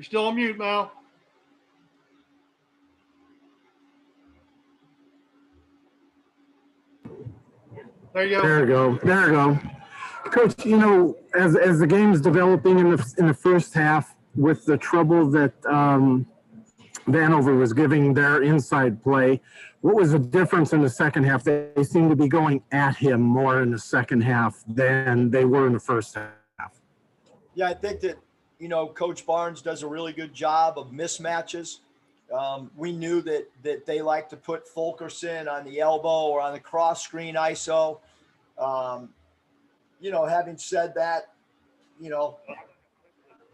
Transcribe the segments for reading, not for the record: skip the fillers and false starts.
You're still on mute, Mal. There you go. There you go. Coach, you know, as the game's developing in the first half, with the trouble that Vanover was giving their inside play, what was the difference in the second half? They seemed to be going at him more in the second half than they were in the first half. Yeah, I think that, you know, Coach Barnes does a really good job of mismatches. We knew that they like to put Fulkerson on the elbow or on the cross screen ISO. You know, having said that, you know,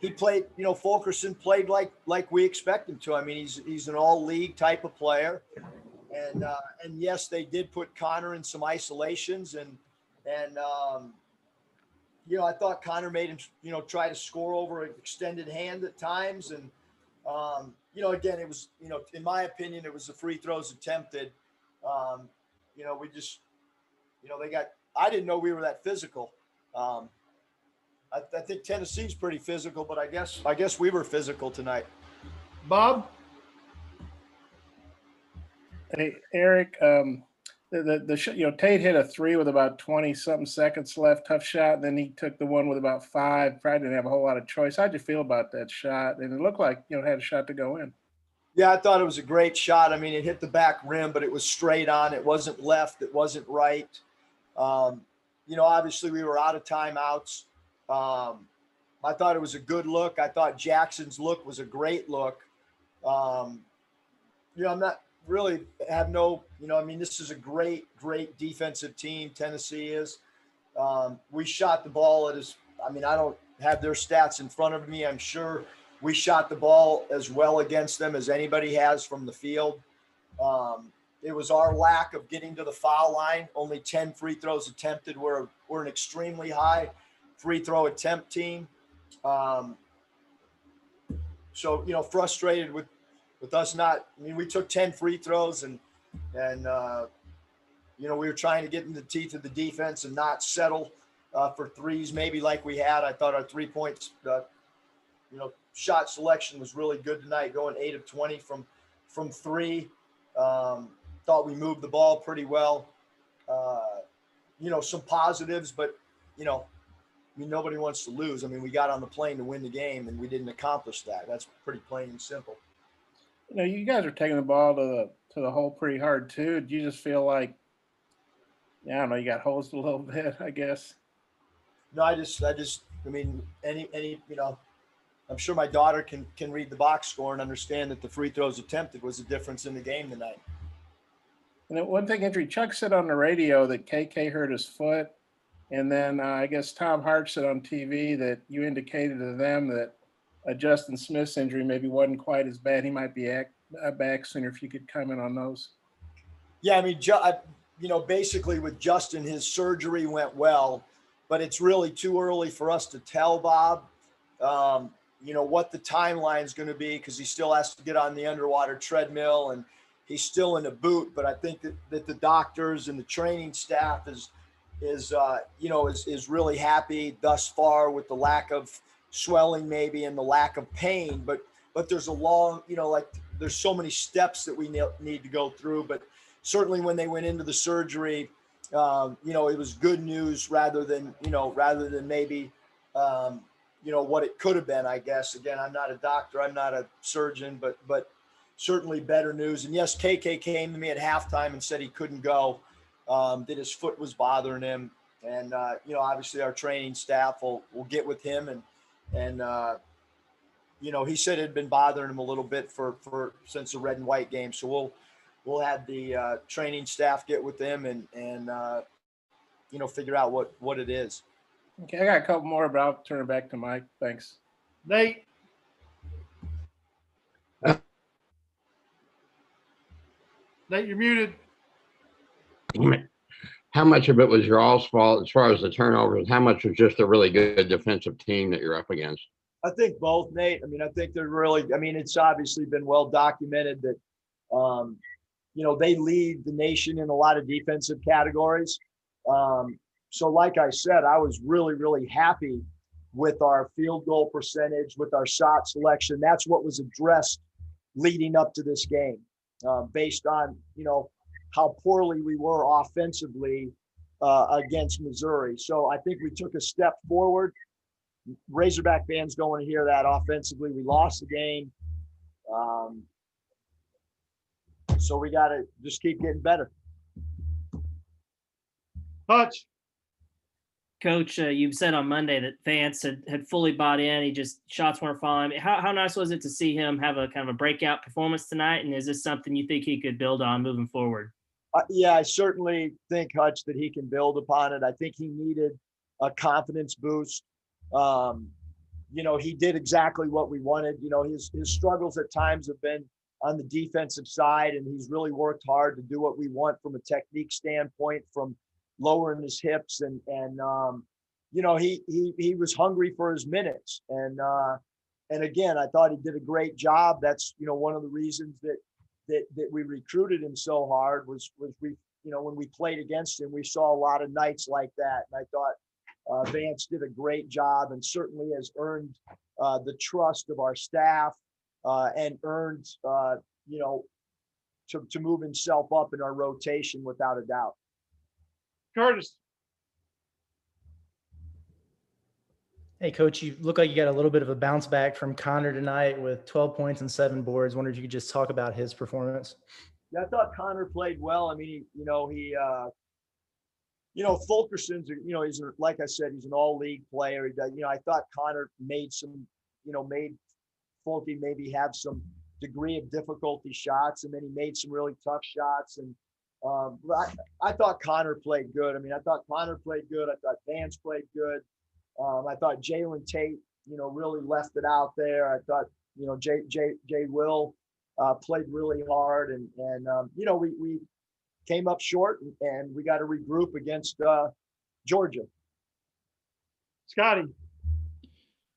he played, you know, Fulkerson played like we expect him to. I mean, he's an all league type of player. And yes, they did put Connor in some isolations and you know, I thought Connor made him, you know, try to score over an extended hand at times. And, you know, again, it was, you know, in my opinion, it was the free throws attempted. You know, we just, you know, I didn't know we were that physical. I think Tennessee's pretty physical, but I guess we were physical tonight. Bob? Hey, Eric, you know, Tate hit a three with about 20-something seconds left, tough shot. And then he took the one with about 5. Probably didn't have a whole lot of choice. How'd you feel about that shot? And it looked like, you know, it had a shot to go in. Yeah, I thought it was a great shot. I mean, it hit the back rim, but it was straight on. It wasn't left. It wasn't right. You know, obviously we were out of timeouts. I thought it was a good look. I thought Jackson's look was a great look. You know, I'm not really have no, you know, I mean, this is a great defensive team. Tennessee is. We shot the ball I mean, I don't have their stats in front of me. I'm sure we shot the ball as well against them as anybody has from the field. It was our lack of getting to the foul line. Only 10 free throws attempted. We're an extremely high free throw attempt team. So, you know, frustrated with us not, I mean, we took 10 free throws and you know, we were trying to get in the teeth of the defense and not settle for threes, maybe like we had. I thought our 3 points, you know, shot selection was really good tonight, going 8 of 20 from 3. Thought we moved the ball pretty well. You know, some positives, but, you know, I mean, nobody wants to lose. I mean, we got on the plane to win the game, and we didn't accomplish that. That's pretty plain and simple. You know, you guys are taking the ball to the hole pretty hard too. Do you just feel like, yeah, I don't know, you got hosed a little bit, I guess? No, I mean, any, you know, I'm sure my daughter can read the box score and understand that the free throws attempted was the difference in the game tonight. And then one thing, Andrew, Chuck said on the radio that KK hurt his foot. And then I guess Tom Hart said on TV that you indicated to them that Justin Smith's injury maybe wasn't quite as bad. He might be back sooner. If you could comment on those. Yeah, I mean, you know, basically with Justin, his surgery went well, but it's really too early for us to tell, Bob, you know, what the timeline is going to be, because he still has to get on the underwater treadmill and he's still in a boot. But I think that the doctors and the training staff is really happy thus far with the lack of swelling maybe and the lack of pain. But there's a long, you know, like there's so many steps that we need to go through. But certainly when they went into the surgery, you know, it was good news rather than maybe, you know, what it could have been, I guess. Again, I'm not a doctor, I'm not a surgeon, but certainly better news. And yes, KK came to me at halftime and said he couldn't go, that his foot was bothering him. And, you know, obviously our training staff will get with him and you know, he said it had been bothering him a little bit since the red and white game. So we'll have the training staff get with them and you know, figure out what it is. Okay, I got a couple more, but I'll turn it back to Mike. Thanks. Nate? Nate, you're muted. How much of it was your all's fault as far as the turnovers? How much was just a really good defensive team that you're up against? I think both, Nate. I mean, I think it's obviously been well documented that, you know, they lead the nation in a lot of defensive categories. So like I said, I was really, really happy with our field goal percentage, with our shot selection. That's what was addressed leading up to this game, based on, how poorly we were offensively against Missouri. So I think we took a step forward. Razorback fans don't want to hear that. Offensively, we lost the game. So we got to just keep getting better. Hutch. Coach, you've said on Monday that Vance had fully bought in. He just shots weren't falling. How nice was it to see him have a kind of a breakout performance tonight? And is this something you think he could build on moving forward? Yeah, I certainly think, Hutch, that he can build upon it. I think he needed a confidence boost. He did exactly what we wanted. His struggles at times have been on the defensive side, and he's really worked hard to do what we want from a technique standpoint, from lowering his hips, and he was hungry for his minutes, and again, I thought he did a great job. That's one of the reasons that we recruited him so hard was we when we played against him, we saw a lot of nights like that, and I thought Vance did a great job, and certainly has earned the trust of our staff, and earned to move himself up in our rotation without a doubt. Curtis. Hey, Coach, you look like you got a little bit of a bounce back from Connor tonight with 12 points and 7 boards. Wondered if you could just talk about his performance. Yeah, I thought Connor played well. I mean, Fulkerson's, he's, like I said, he's an all-league player. I thought Connor made Fulke maybe have some degree of difficulty shots, and then he made some really tough shots. And I thought Connor played good. I mean, I thought Connor played good. I thought Vance played good. I thought Jalen Tate, really left it out there. I thought, Jay Will played really hard, and we came up short, and we got to regroup against Georgia. Scotty.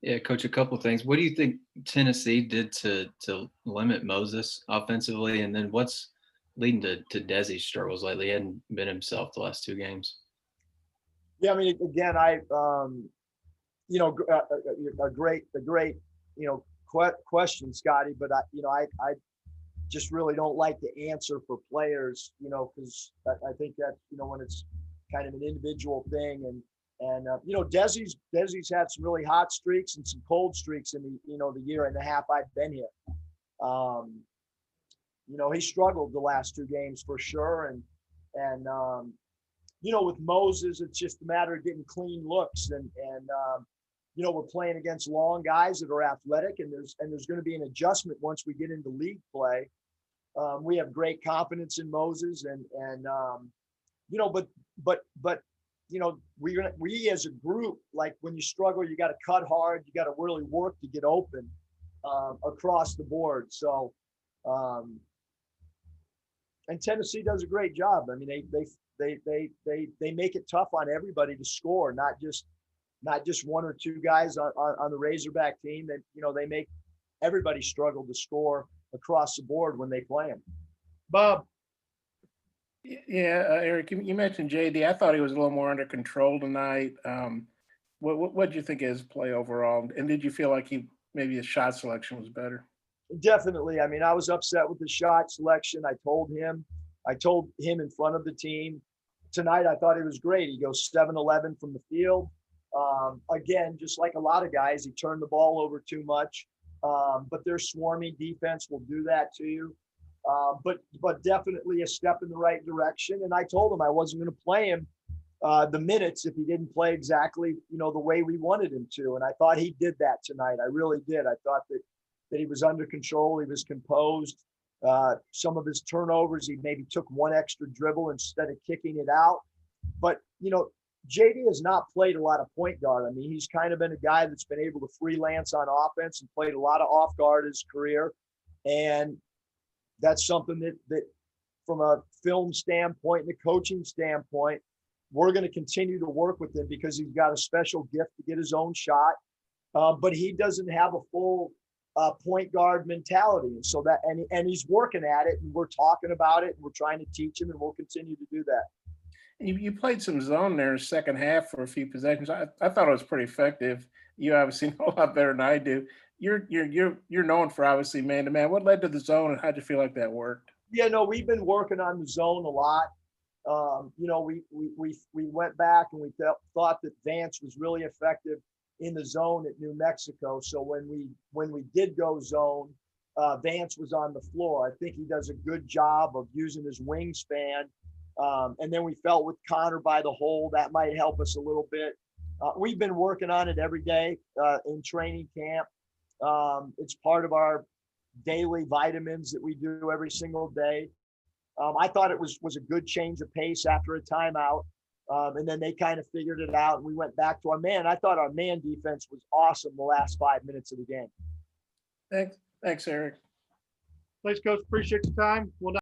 Yeah, Coach, a couple of things. What do you think Tennessee did to limit Moses offensively, and then what's leading to Desi's struggles lately? He hadn't been himself the last 2 games. Yeah, I mean, again, a great question, Scotty. But I just really don't like to answer for players, because I think that when it's kind of an individual thing, and Desi's had some really hot streaks and some cold streaks in the year and a half I've been here. He struggled the last 2 games for sure, and with Moses, it's just a matter of getting clean looks, and we're playing against long guys that are athletic, and there's going to be an adjustment once we get into league play. We have great confidence in Moses, but we as a group, like when you struggle, you got to cut hard, you got to really work to get open across the board. So, and Tennessee does a great job. I mean, they make it tough on everybody to score, not just 1 or 2 guys on the Razorback team. That they make everybody struggle to score across the board when they play them. Bob. Yeah, Eric, you mentioned JD. I thought he was a little more under control tonight. What did you think of his play overall? And did you feel like maybe his shot selection was better? Definitely. I mean, I was upset with the shot selection. I told him in front of the team. Tonight, I thought he was great. He goes 7-11 from the field. Again, just like a lot of guys, he turned the ball over too much. But their swarmy defense will do that to you. But definitely a step in the right direction. And I told him I wasn't going to play him the minutes if he didn't play exactly, the way we wanted him to. And I thought he did that tonight. I really did. I thought that he was under control. He was composed. Some of his turnovers, he maybe took 1 extra dribble instead of kicking it out. But, JD has not played a lot of point guard. I mean, he's kind of been a guy that's been able to freelance on offense and played a lot of off guard his career. And that's something that from a film standpoint and a coaching standpoint, we're going to continue to work with him because he's got a special gift to get his own shot. But he doesn't have a full point guard mentality. And so and he's working at it, and we're talking about it, and we're trying to teach him, and we'll continue to do that. You played some zone there in the second half for a few possessions. I thought it was pretty effective. you obviously know a lot better than I do. You're known for obviously man to man. What led to the zone, and how'd you feel like that worked? Yeah, no, we've been working on the zone a lot. You know, we went back and we thought that Vance was really effective in the zone at New Mexico. So when we did go zone, Vance was on the floor. I think he does a good job of using his wingspan. And then we felt with Connor by the hole, that might help us a little bit. We've been working on it every day in training camp. It's part of our daily vitamins that we do every single day. I thought it was a good change of pace after a timeout. And then they kind of figured it out and we went back to our man. I thought our man defense was awesome the last 5 minutes of the game. Thanks, Eric. Thanks, Coach. Appreciate your time. We'll